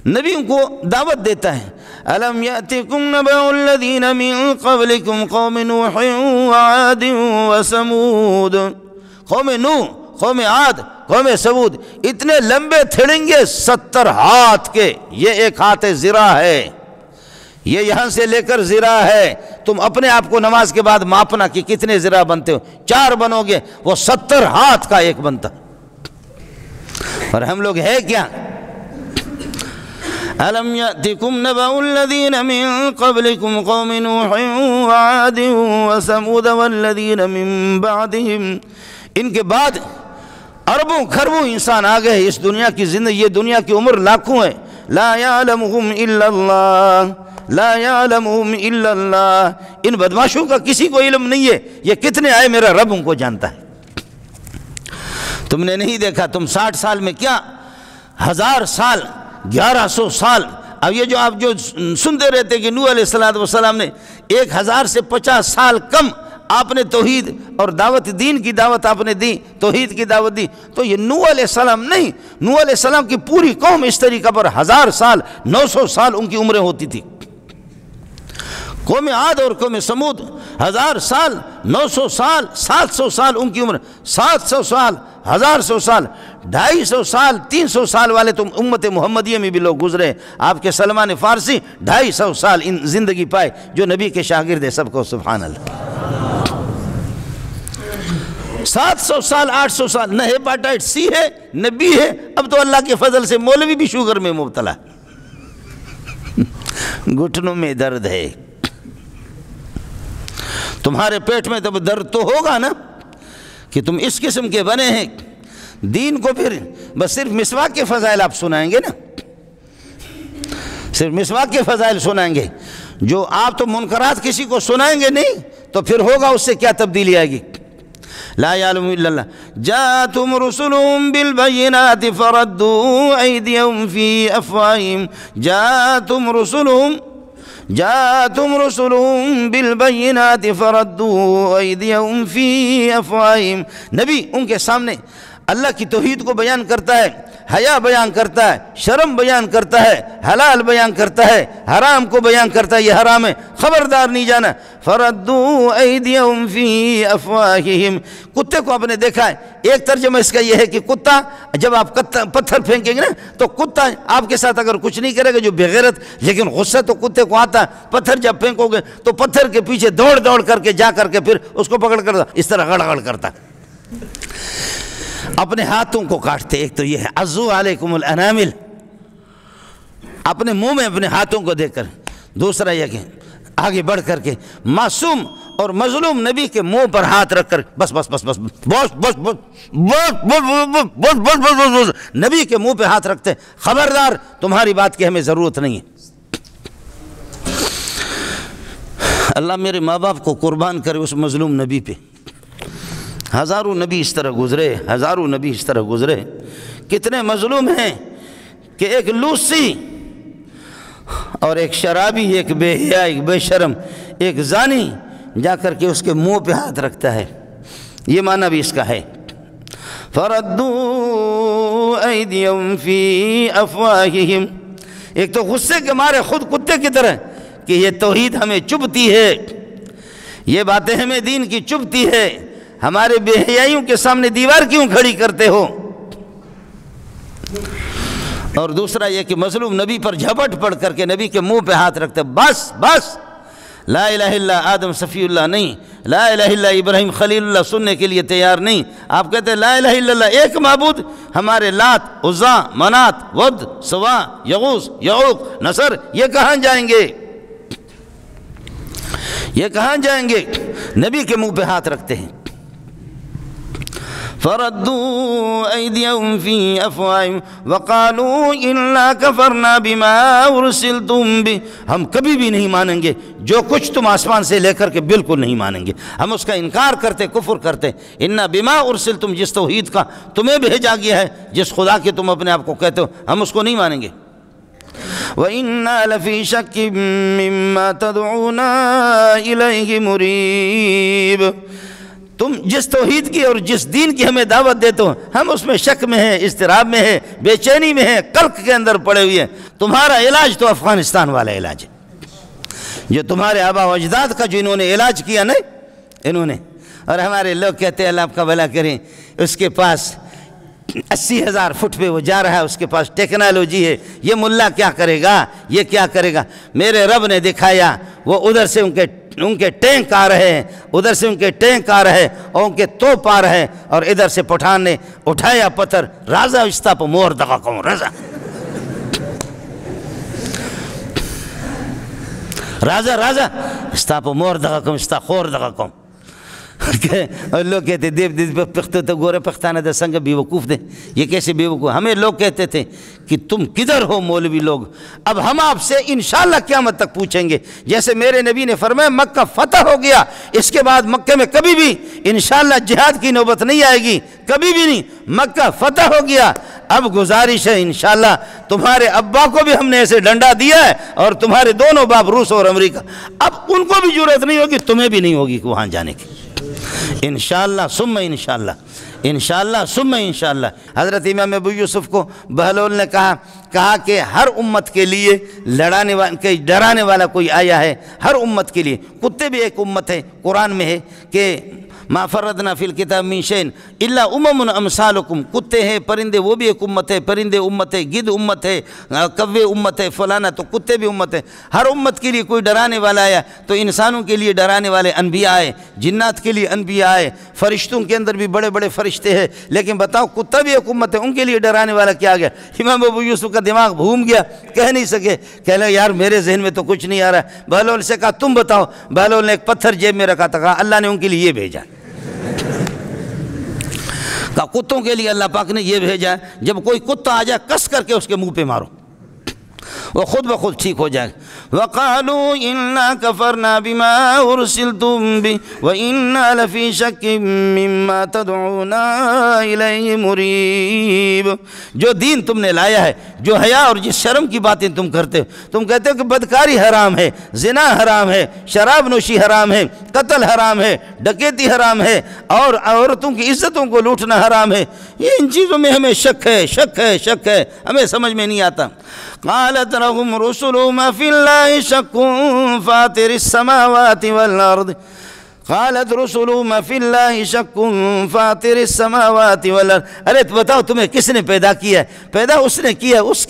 نبیوں کو دعوت دیتا ہے. أَلَمْ يَأْتِكُمْ نَبَأُ الَّذِينَ مِن قَبْلِكُمْ قَوْمِ نُوحٍ وَعَادٍ وَثَمُودَ. قوم نوح قوم عاد قوم ثمود اتنے لمبے تھڑنگے 70 ہاتھ کے. یہ ایک ہاتھ ذرا ہے یہ یہاں سے لے کر ذرا ہے. تم اپنے آپ کو نماز کے بعد ماپنا کہ کتنے ذرا بنتے ہو. 4 بنو گے وہ 70 ہاتھ کا ایک بنتا. اور ہم لوگ ہے کیا. أَلَمْ يَأْتِكُمْ نَبَأُ الَّذِينَ مِن قَبْلِكُمْ قَوْمِ نُوحٍ وَعَادٍ وَثَمُودَ وَالَّذِينَ مِن بَعْدِهِمْ. ان کے بعد اربوں خربوں انسان آ گئے اس دنیا کی زندگی. یہ دنیا کی عمر لاکھوں ہے. لا يعلمهم الا اللہ لا يعلمهم الا اللہ. ان بدماشوں کا کسی کو علم نہیں ہے یہ کتنے آئے میرا رب ان کو جانتا ہے. تم نے نہیں دیکھا تم 60 سال میں کیا 1000 سال 1100 سال. اب یہ جو آپ جو سنتے رہتے کہ نوح علیہ السلام نے 1000 سے 50 سال کم آپ نے توحید اور دعوت دین کی دعوت آپ نے دی توحید کی دعوت دی. تو یہ نوح علیہ السلام نہیں نوح علیہ السلام کی پوری قوم اس طریقہ پر 1000 سال 900 سال ان کی عمریں ہوتی تھی. قوم عاد اور قوم ثمود 1000 سال 900 سال 700 سال ان کی عمر 700 سال 1000 سال 250 سال 300 سال والے تم امت محمدیہ میں بھی لوگ گزرے. آپ کے سلمان فارسی 250 سال ان زندگی پائے جو نبی کے شاگرد ہیں. سب کو سبحان اللہ. 700 سال 800 سال نہ ہیپاٹائٹ سی ہے نہ بی ہے. اب تو اللہ کے فضل سے مولوی بھی شوگر میں مبتلا. گھٹنوں میں درد ہے. تمہارے پیٹ میں تب درد تو ہوگا نا کہ تم اس قسم کے بنے ہیں. دین کو پھر بس صرف مسواک کے فضائل آپ سنائیں گے نا صرف مسواک کے فضائل سنائیں گے. جو آپ تو منکرات کسی کو سنائیں گے نہیں تو پھر ہوگا اس سے کیا تبدیلی آئے گی. لا يعلم الا الله جاءتهم رسلهم بالبينات فردوا ايديهم في افواههم جاءتهم رسلهم بالبينات فردوا ايديهم في افواههم. نبی ان کے سامنے اللہ کی توحید کو بیان کرتا ہے حیا بیان کرتا ہے، شرم بیان کرتا ہے، حلال بیان کرتا ہے، حرام کو بیان کرتا ہے، یہ حرام ہے، خبردار نہیں جانا۔ فردوا ایدیہم فی افواہہم، کتے کو آپ نے دیکھا ہے، ایک ترجمہ اس کا یہ ہے کہ کتا جب آپ پتھر پھینکیں گے نا تو کتا آپ کے ساتھ اگر کچھ نہیں کرے گا جو بغیرت، لیکن غصہ تو کتے کو آتا ہے، پتھر جب پھینکو گے تو پتھر کے پیچھے دوڑ دوڑ کر کے جا کر کے پھر اس کو پکڑ کر اس طرح گڑ گڑ کرتا، اپنے ہاتھوں کو کاٹتے۔ ایک تو یہ ہے عزو علیکم الانامل، اپنے منہ میں اپنے ہاتھوں کو دے کر۔ دوسرا یہ کہ آگے بڑھ کر کے معصوم اور مظلوم نبی کے منہ پر ہاتھ رکھ کر بس بس بس بس بس بس بس بس نبی کے منہ پہ ہاتھ رکھتے، خبردار تمہاری بات کی ہمیں ضرورت نہیں ہے۔ اللہ میرے ماں باپ کو قربان کرے اس مظلوم نبی پہ۔ ہزاروں نبی اس طرح گزرے، ہزاروں نبی اس طرح گزرے، کتنے مظلوم ہیں کہ ایک لوسی اور ایک شرابی، ایک بے حیا، ایک بے شرم، ایک زانی جا کر کے اس کے منہ پہ ہاتھ رکھتا ہے۔ یہ معنی بھی اس کا ہے۔ فردوا ایدیہم فی افواہہم، ایک تو غصے کے مارے خود کتے کی طرح کہ یہ توحید ہمیں چبھتی ہے، یہ باتیں ہمیں دین کی چبھتی ہے، ہمارے بے حیائیوں کے سامنے دیوار کیوں کھڑی کرتے ہو؟ اور دوسرا یہ کہ مظلوم نبی پر جھپٹ پڑ کر کے نبی کے منہ پہ ہاتھ رکھتے، بس بس لا الہ الا آدم صفی اللہ نہیں، لا الہ الا ابراہیم خلیل اللہ سننے کے لیے تیار نہیں۔ آپ کہتے ہیں لا الہ الا اللہ ایک معبود، ہمارے لات، عزا، منات، ود، سوا، یغوث، یعوق، نصر، یہ کہاں جائیں گے؟ یہ کہاں جائیں گے؟ نبی کے منہ پہ ہاتھ رکھتے ہیں۔ فردوا ایدیہم فی افواہہم وقالوا انا کفرنا بما ارسلتم بہ، ہم کبھی بھی نہیں مانیں گے جو کچھ تم آسمان سے لے کر کے، بالکل نہیں مانیں گے، ہم اس کا انکار کرتے، کفر کرتے۔ انا بما ارسلتم، جس توحید کا تمہیں بھیجا گیا ہے، جس خدا کے تم اپنے آپ کو کہتے ہو، ہم اس کو نہیں مانیں گے۔ وَإِنَّا لَفِي شَكٍّ مِّمَّا تَدْعُونَا إِلَيْهِ مُرِيبٍ، تم جس توحید کی اور جس دین کی ہمیں دعوت دیتے ہو، ہم اس میں شک میں ہیں، اضطراب میں ہیں، بے چینی میں ہیں، قلق کے اندر پڑے ہوئے ہیں۔ تمہارا علاج تو افغانستان والا علاج ہے، جو تمہارے آبا و اجداد کا جو انہوں نے علاج کیا نا، انہوں نے، اور ہمارے لوگ کہتے ہیں اللہ آپ کا بھلا کریں، اس کے پاس 80,000 فٹ پہ وہ جا رہا ہے، اس کے پاس ٹیکنالوجی ہے، یہ ملا کیا کرے گا، یہ کیا کرے گا؟ میرے رب نے دکھایا، وہ ادھر سے ان کے ٹینک آ رہے ہیں، ادھر سے ان کے ٹینک آ رہے ہیں اور ان کے توپ آ رہے ہیں، اور ادھر سے پٹھان نے اٹھایا پتھر، رازا استا پہ مور دقا کون رازا، رازا رازا استا پہ مور دقا کون، استا خور دقا کون۔ اور لوگ کہتے دیو پختو تو گورے پختانہ دا سنگ بیوقوف دے، یہ کیسے بیوقوف؟ ہمیں لوگ کہتے تھے کہ تم کدھر ہو مولوی لوگ؟ اب ہم آپ سے انشاءاللہ قیامت تک پوچھیں گے، جیسے میرے نبی نے فرمایا مکہ فتح ہو گیا، اس کے بعد مکہ میں کبھی بھی انشاءاللہ جہاد کی نوبت نہیں آئے گی، کبھی بھی نہیں، مکہ فتح ہو گیا۔ اب گزارش ہے انشاءاللہ، تمہارے ابا کو بھی ہم نے ایسے ڈنڈا دیا ہے، اور تمہارے دونوں باپ روس اور امریکہ، اب ان کو بھی جرأت نہیں ہوگی، تمہیں بھی نہیں ہوگی کہ وہاں جانے کی، انشاءاللہ ثم انشاءاللہ، انشاءاللہ ثم انشاءاللہ۔ حضرت امام ابو یوسف کو بہلول نے کہا کہ ہر امت کے لیے ڈرانے والا کوئی آیا ہے، ہر امت کے لیے۔ کتے بھی ایک امت ہے، قرآن میں ہے کہ ما فرضنا فی الکتاب من شیء الا امم امثالکم، کتے ہیں، پرندے، وہ بھی ایک امت ہے، پرندے امت ہے، گدھ امت ہے، کوے امت ہے، فلانا، تو کتے بھی امت ہے۔ ہر امت کے لیے کوئی ڈرانے والا آیا، تو انسانوں کے لیے ڈرانے والے انبیاء آئے، جنات کے لیے انبیاء آئے، فرشتوں کے اندر بھی بڑے بڑے فرشتے ہیں، لیکن بتاؤ کتا بھی ایک امت ہے، ان کے لیے ڈرانے والا کیا گیا؟ امام ابو یوسف کا دماغ گھوم گیا، کہہ نہیں سکے، کہہ لے یار میرے ذہن میں تو کچھ نہیں آ رہا ہے۔ بہلول سے کہا تم بتاؤ، بہلول نے ایک پتھر جیب میں رکھا تھا، کہا اللہ نے ان کے لیے یہ بھیجا، کہا کتوں کے لیے اللہ پاک نے یہ بھیجا ہے، جب کوئی کتا آ جائے کس کر کے اس کے منہ پہ مارو، وہ خود بخود ٹھیک ہو جائے گا۔ وَقَالُوا إِنَّا كَفَرْنَا بِمَا أُرْسِلْتُم بِهِ وَإِنَّا لَفِي شَكٍّ مِّمَّا تَدْعُونَا إِلَيْهِ مُرِيبٍ، جو دین تم نے لایا ہے، جو حیا اور جس شرم کی باتیں تم کرتے ہو، تم کہتے ہو کہ بدکاری حرام ہے، زنا حرام ہے، شراب نوشی حرام ہے، قتل حرام ہے، ڈکیتی حرام ہے، اور عورتوں کی عزتوں کو لوٹنا حرام ہے، یہ ان چیزوں میں ہمیں شک ہے، ہمیں سمجھ میں نہیں آتا۔ قالت لهم رسلهم فی اللہ شک فاطر السماوات والارض، قالت رسلهم فی اللہ شک فاطر السماوات والارض، ارے تو بتاؤ تمہیں کس نے پیدا کیا ہے؟ پیدا اس نے کیا، اس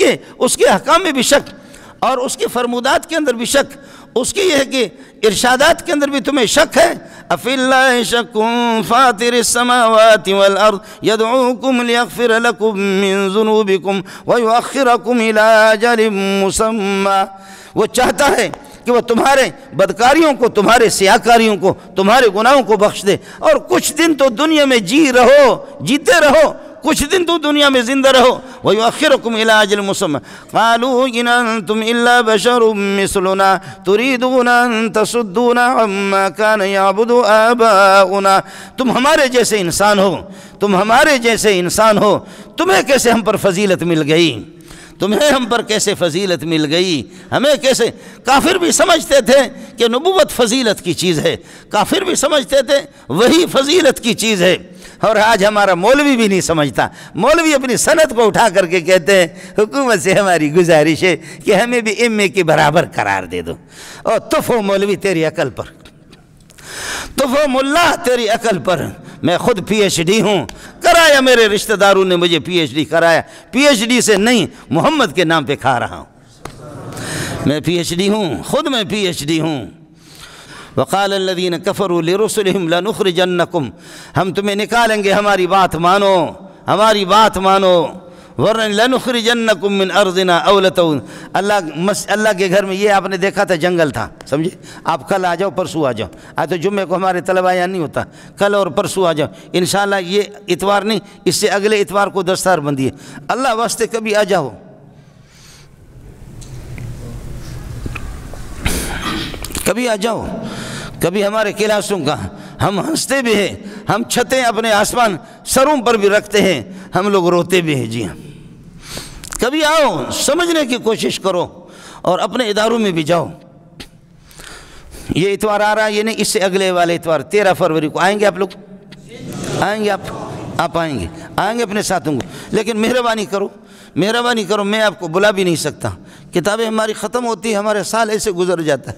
کے احکام میں بھی شک، اور اس کے فرمودات کے اندر بھی شک، اس کی یہ ہے کہ ارشادات کے اندر بھی تمہیں شک ہے۔ افی اللہ شک فاطر السماوات والارض یدعوکم لیغفر لکم من ذنوبکم ویؤخرکم الی اجل مسمی، وہ چاہتا ہے کہ وہ تمہارے بدکاریوں کو، تمہارے سیاکاریوں کو، تمہارے گناہوں کو بخش دے، اور کچھ دن تو دنیا میں جیتے رہو، کچھ دن تو دنیا میں زندہ رہو۔ وَيُؤَخِّرُكُمْ إِلَىٰ أَجَلٍ مُّسَمًّى قَالُوا إِنْ أَنْتُمْ إِلَّا بَشَرٌ مِّثْلُنَا تُرِيدُونَ أَن تَصُدُّونَا عَمَّا كَانَ يَعْبُدُ آبَاؤُنَا، تم ہمارے جیسے انسان ہو، تمہیں کیسے ہم پر فضیلت مل گئی؟ تمہیں ہم پر کیسے فضیلت مل گئی؟ ہمیں کیسے؟ کافر بھی سمجھتے تھے کہ نبوت فضیلت کی چیز ہے، کافر بھی سمجھتے تھے وہی فضیلت کی چیز ہے، اور آج ہمارا مولوی بھی نہیں سمجھتا۔ مولوی اپنی سند کو اٹھا کر کے کہتے ہیں حکومت سے ہماری گزارش ہے کہ ہمیں بھی ایم اے کے برابر قرار دے دو۔ اور تفو مولوی تیری عقل پر، تفو ملا تیری عقل پر، میں خود پی ایچ ڈی ہوں، کرایا میرے رشتہ داروں نے مجھے پی ایچ ڈی کرایا، پی ایچ ڈی سے نہیں محمد کے نام پہ کھا رہا ہوں، میں پی ایچ ڈی ہوں، خود میں پی ایچ ڈی ہوں۔ وقال الذين كفروا لرسلهم لنخرجنكم، ہم تمہیں نکالیں گے، ہماری بات مانو، ورنہ لنخرجنكم من ارضنا او لتعودن، اللہ کے گھر میں یہ آپ نے دیکھا تھا جنگل تھا، سمجھے؟ آپ کل آ جاؤ، پرسوں آ جاؤ، آج تو جمعے کو ہمارے طلبہ یہاں نہیں ہوتا، کل اور پرسوں آ جاؤ انشاءاللہ، یہ اتوار نہیں، اس سے اگلے اتوار کو دستار بندی ہے، اللہ واسطے کبھی آ جاؤ، کبھی آ جاؤ، کبھی ہمارے کلاسوں کا ہم ہنستے بھی ہیں، ہم چھتیں اپنے آسمان سروں پر بھی رکھتے ہیں، ہم لوگ روتے بھی ہیں، جی ہاں، کبھی آؤ، سمجھنے کی کوشش کرو، اور اپنے اداروں میں بھی جاؤ۔ یہ اتوار آ رہا ہے، یہ نہیں، اس سے اگلے والے اتوار 13 فروری کو آئیں گے آپ لوگ، آئیں گے آپ آئیں گے اپنے ساتھوں کو، لیکن مہربانی کرو، میں آپ کو بلا بھی نہیں سکتا، کتابیں ہماری ختم ہوتی ہیں، ہمارے سال ایسے گزر جاتا ہے،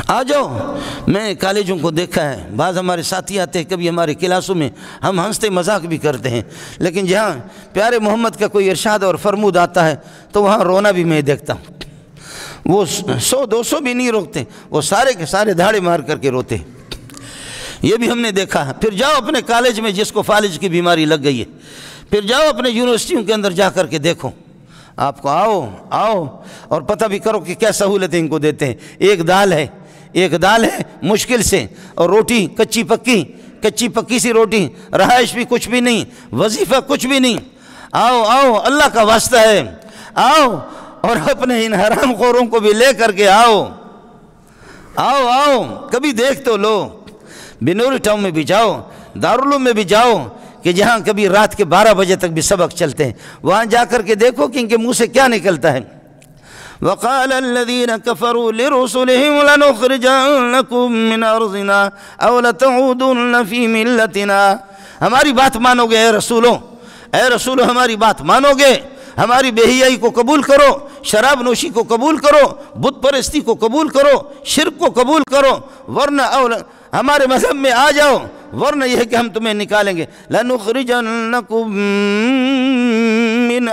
آ جاؤ۔ میں کالجوں کو دیکھا ہے، بعض ہمارے ساتھی آتے ہیں کبھی ہمارے کلاسوں میں، ہم ہنستے مذاق بھی کرتے ہیں، لیکن جہاں پیارے محمد کا کوئی ارشاد اور فرمود آتا ہے تو وہاں رونا بھی میں دیکھتا ہوں، وہ 100-200 بھی نہیں روکتے، وہ سارے کے سارے دھاڑے مار کر کے روتے ہیں، یہ بھی ہم نے دیکھا ہے۔ پھر جاؤ اپنے کالج میں، جس کو فالج کی بیماری لگ گئی ہے، پھر جاؤ اپنے یونیورسٹیوں کے اندر جا کر کے دیکھو، آپ کو آؤ اور پتہ بھی کرو کہ کیا سہولتیں ان کو دیتے ہیں۔ ایک دال ہے مشکل سے، اور روٹی کچی پکی سی روٹی، رہائش بھی کچھ بھی نہیں، وظیفہ کچھ بھی نہیں۔ آؤ اللہ کا واسطہ ہے، آؤ اور اپنے ان حرام خوروں کو بھی لے کر کے آؤ، کبھی دیکھ تو لو، بنوری ٹاؤن میں بھی جاؤ، دارالعلوم میں بھی جاؤ، کہ جہاں کبھی رات کے 12 بجے تک بھی سبق چلتے ہیں، وہاں جا کر کے دیکھو کہ ان کے منہ سے کیا نکلتا ہے۔ وقال الذين كفروا لرسلهم لنخرجنكم من ارضنا او لتعودن في ملتنا، ہماری بات مانو گے اے رسولو ہماری بات مانو گے، ہماری بے حیائی کو قبول کرو، شراب نوشی کو قبول کرو، بت پرستی کو قبول کرو، شرک کو قبول کرو، ورنہ ہمارے مذہب میں آ جاؤ، ورنہ یہ ہے کہ ہم تمہیں نکالیں گے۔ لَنُخْرِجَنَّكُم مِّنْ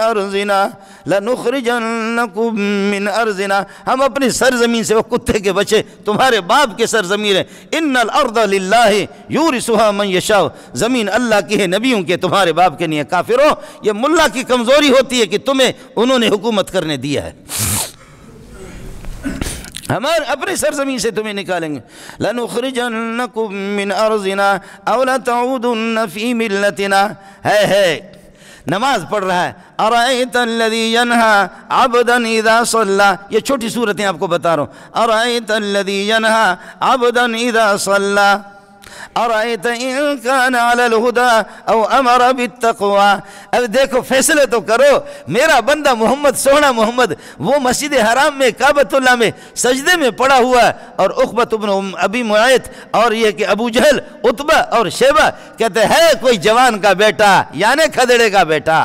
أَرْضِنَا، ہم اپنی سرزمین سے، وہ کتے کے بچے تمہارے باپ کے سرزمین ہے، إِنَّ الْأَرْضَ لِلَّهِ يُورِثُهَا مَن يَشَاءُ، زمین اللہ کی ہے، نبیوں کے، تمہارے باپ کے نہیں ہے۔ کافروں، یہ ملا کی کمزوری ہوتی ہے کہ تمہیں انہوں نے حکومت کرنے دیا ہے، ہمارے اپنے سرزمین سے تمہیں نکالیں گے۔ لَنُخْرِجَنَّكُم مِّنْ أَرْضِنَا أَوْ لَتَعُودُنَّ فِي مِلَّتِنَا، ہے نماز پڑھ رہا ہے، ارأیت الذی ینہا عبدا اذا صلی، یہ چھوٹی صورتیں آپ کو بتا رہا ہوں، ارأیت الذی ینہا عبدا اذا صلی، ارأیت ان کان علی الہدی او امر بالتقوی۔ اب دیکھو فیصلے تو کرو، میرا بندہ محمد، سونا محمد، وہ مسجد حرام میں کعبۃ اللہ میں سجدے میں پڑا ہوا ہے، اور عقبۃ بن ابی معیط اور یہ کہ ابو جہل، عتبہ اور شیبہ کہتے ہیں کوئی جوان کا بیٹا یعنی کھدڑے کا بیٹا،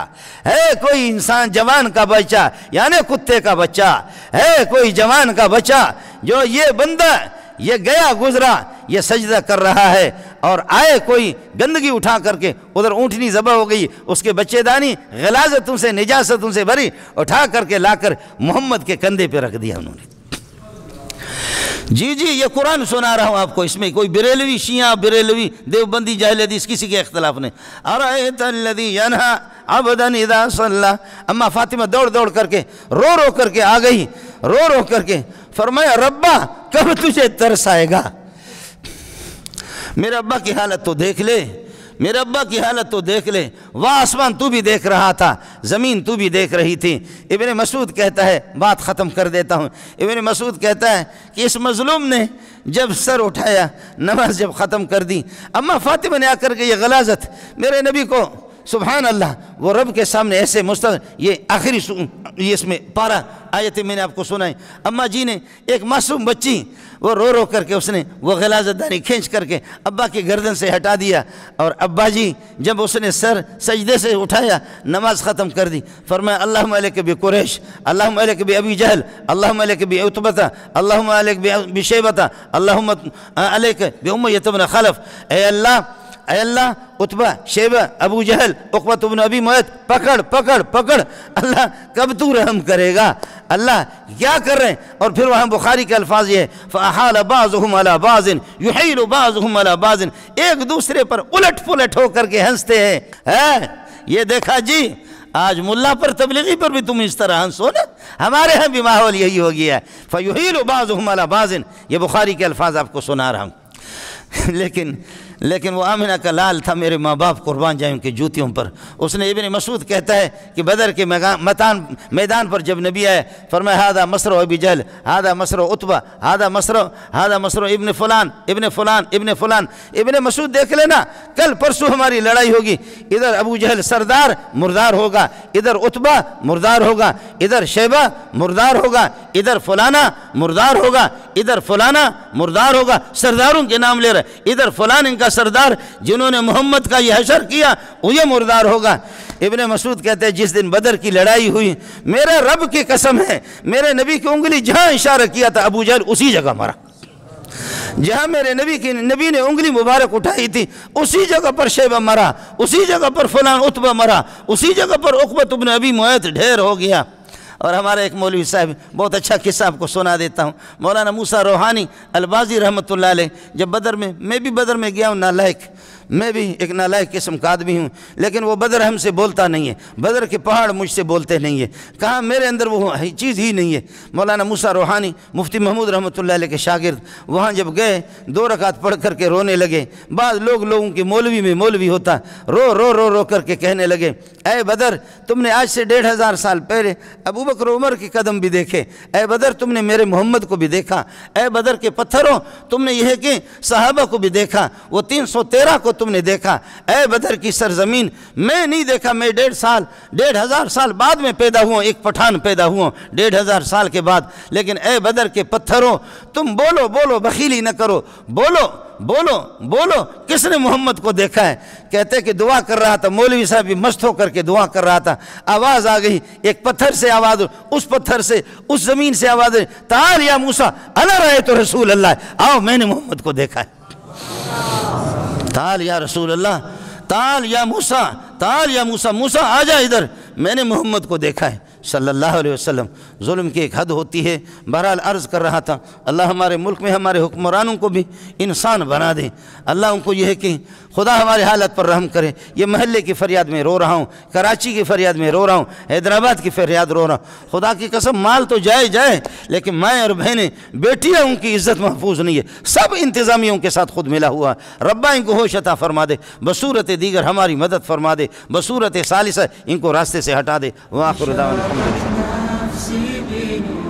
ہے کوئی انسان جوان کا بچہ یعنی کتے کا بچہ، ہے کوئی جوان کا بچہ جو یہ بندہ یہ گیا گزرا یہ سجدہ کر رہا ہے، اور آئے کوئی گندگی اٹھا کر کے، ادھر اونٹنی ذبح ہو گئی، اس کے بچے دانی غلاظتوں سے نجاستوں سے بھری، اٹھا کر کے لا کر محمد کے کندھے پہ رکھ دیا انہوں نے۔ جی یہ قرآن سنا رہا ہوں آپ کو، اس میں کوئی بریلوی شیعہ، بریلوی دیوبندی جاہل حدیث کسی کے اختلاف نہیں۔ ارأیت الذی ینہا عبدا اذا صلی، اما فاطمہ دوڑ دوڑ کر کے رو رو کر کے آ گئی، رو رو کر کے فرمایا ربا کب تجھے ترس آئے گا، میرے ابا کی حالت تو دیکھ لے، میرے ابا کی حالت تو دیکھ لے، وہ آسمان تو بھی دیکھ رہا تھا، زمین تو بھی دیکھ رہی تھی۔ ابن مسعود کہتا ہے، بات ختم کر دیتا ہوں، ابن مسعود کہتا ہے کہ اس مظلوم نے جب سر اٹھایا، نماز جب ختم کر دی، اما فاطمہ نے آ کر کے یہ غلاظت میرے نبی کو، سبحان اللہ، وہ رب کے سامنے ایسے یہ آخری اس میں پارہ آیتیں میں نے آپ کو سنائی، اما جی نے ایک معصوم بچی، وہ رو رو کر کے اس نے وہ غلاظت داری کھینچ کر کے ابا کی گردن سے ہٹا دیا، اور ابا جی جب اس نے سر سجدے سے اٹھایا، نماز ختم کر دی، فرمایا اللہم علیک بقریش، اللہم علیک بابی جہل، اللہم علیک بعتبہ، اللہم علیک بشیبہ، اللہم علیک بامیہ بن خلف، اے اللہ عتبہ، شیبہ، ابو جہل، عقبہ بن ابی معیط پکڑ پکڑ پکڑ، اللہ کب تو رحم کرے گا، اللہ کیا کر رہے ہیں؟ اور پھر وہاں بخاری کے الفاظ یہ ہے فَأَحَالَ بَعْضُهُمْ عَلَى بَعْضٍ يُحِيلُ بَعْضُهُمْ عَلَى بَعْضٍ، ایک دوسرے پر الٹ پلٹ ہو کر کے ہنستے ہیں۔ یہ دیکھا جی، آج ملا پر تبلیغی پر بھی تم اس طرح ہنسو نا، ہمارے ہاں بھی ماحول یہی ہو گیا ہے، فَيُحِيلُ بَعْضُهُمْ عَلَى بَعْضٍ، یہ بخاری کے الفاظ آپ کو سنا رہا ہوں۔ لیکن وہ آمنہ کا لال تھا، میرے ماں باپ قربان جائیں ان کی جوتیوں پر۔ اس نے ابن مسعود کہتا ہے کہ بدر کے میدان پر جب نبی آئے، فرمایا ہذا مصرع ابی جہل، ہذا مصرع عتبہ، ہذا مصرع ابن فلان ابن فلان ابن فلان۔ ابن مسعود دیکھ لینا، کل پرسوں ہماری لڑائی ہوگی، ادھر ابو جہل سردار مردار ہوگا، ادھر عتبہ مردار ہوگا، ادھر شیبہ مردار ہوگا، ادھر فلانا مردار ہوگا، ادھر فلانا مردار ہوگا، سرداروں کے نام لے رہے، ادھر فلان ان کا سردار جنہوں نے محمد کا یہ حشر کیا وہ یہ مردار ہوگا۔ ابن مسعود کہتے ہیں جس دن بدر کی لڑائی ہوئی، میرے رب کی قسم ہے، میرے نبی کی انگلی جہاں اشارہ کیا تھا ابو جہل اسی جگہ مرا، جہاں میرے نبی نے انگلی مبارک اٹھائی تھی اسی جگہ پر شیبہ مرا، اسی جگہ پر فلان عتبہ مرا، اسی جگہ پر عقبہ بن ابی معیط ڈھیر ہو گیا۔ اور ہمارا ایک مولوی صاحب، بہت اچھا قصہ آپ کو سنا دیتا ہوں، مولانا موسیٰ روحانی البازی رحمۃ اللہ علیہ، جب بدر میں بھی بدر میں گیا ہوں، نالائق، میں بھی ایک نالائق قسم کا آدمی ہوں، لیکن وہ بدر ہم سے بولتا نہیں ہے، بدر کے پہاڑ مجھ سے بولتے نہیں ہے، کہا میرے اندر وہ چیز ہی نہیں ہے۔ مولانا موسیٰ روحانی مفتی محمود رحمۃ اللہ علیہ کے شاگرد، وہاں جب گئے 2 رکعت پڑھ کر کے رونے لگے، بعض لوگوں کے مولوی میں مولوی ہوتا، رو کر کے کہنے لگے اے بدر، تم نے آج سے 1500 سال پہلے ابو بکر عمر کے قدم بھی دیکھے، اے بدر تم نے میرے محمد کو بھی دیکھا، اے بدر کے پتھروں تم نے یہ کہ صحابہ کو بھی دیکھا، وہ 313 کو تم نے دیکھا، اے بدر کی سرزمین میں نہیں دیکھا، میں 1500 سال بعد میں پیدا ہوا، ایک پٹھان پیدا ہوا 1500 سال کے بعد، لیکن اے بدر کے پتھروں تم بولو بخیلی نہ کرو، بولو کس نے محمد کو دیکھا ہے؟ کہتے کہ دعا کر رہا تھا، مولوی صاحب بھی مست ہو کر کے دعا کر رہا تھا، آواز آ گئی، ایک پتھر سے آواز، اس پتھر سے، اس زمین سے آواز، تعال یا موسیٰ انا رأیت رسول اللہ، آؤ میں نے محمد کو دیکھا ہے، تعال یا رسول اللہ، تعال یا موسیٰ، موسیٰ آ جا ادھر، میں نے محمد کو دیکھا ہے۔ صلی اللہ علیہ وسلم۔ ظلم کی ایک حد ہوتی ہے۔ بہرحال عرض کر رہا تھا، اللہ ہمارے ملک میں ہمارے حکمرانوں کو بھی انسان بنا دے۔ اللہ ان کو یہ ہے کہ خدا ہمارے حالت پر رحم کرے۔ یہ محلے کی فریاد میں رو رہا ہوں، کراچی کی فریاد میں رو رہا ہوں، حیدرآباد کی فریاد رو رہا ہوں۔ خدا کی قسم مال تو جائے لیکن مائیں اور بہنیں بیٹیاں ان کی عزت محفوظ نہیں ہے، سب انتظامیوں کے ساتھ خود ملا ہوا۔ ربا ان کو ہوش عطا فرما دے، بصورت دیگر ہماری مدد فرما دے، بصورت ثالثہ ان کو راستے سے ہٹا دے۔ وآخر دعوانا الحمدللہ۔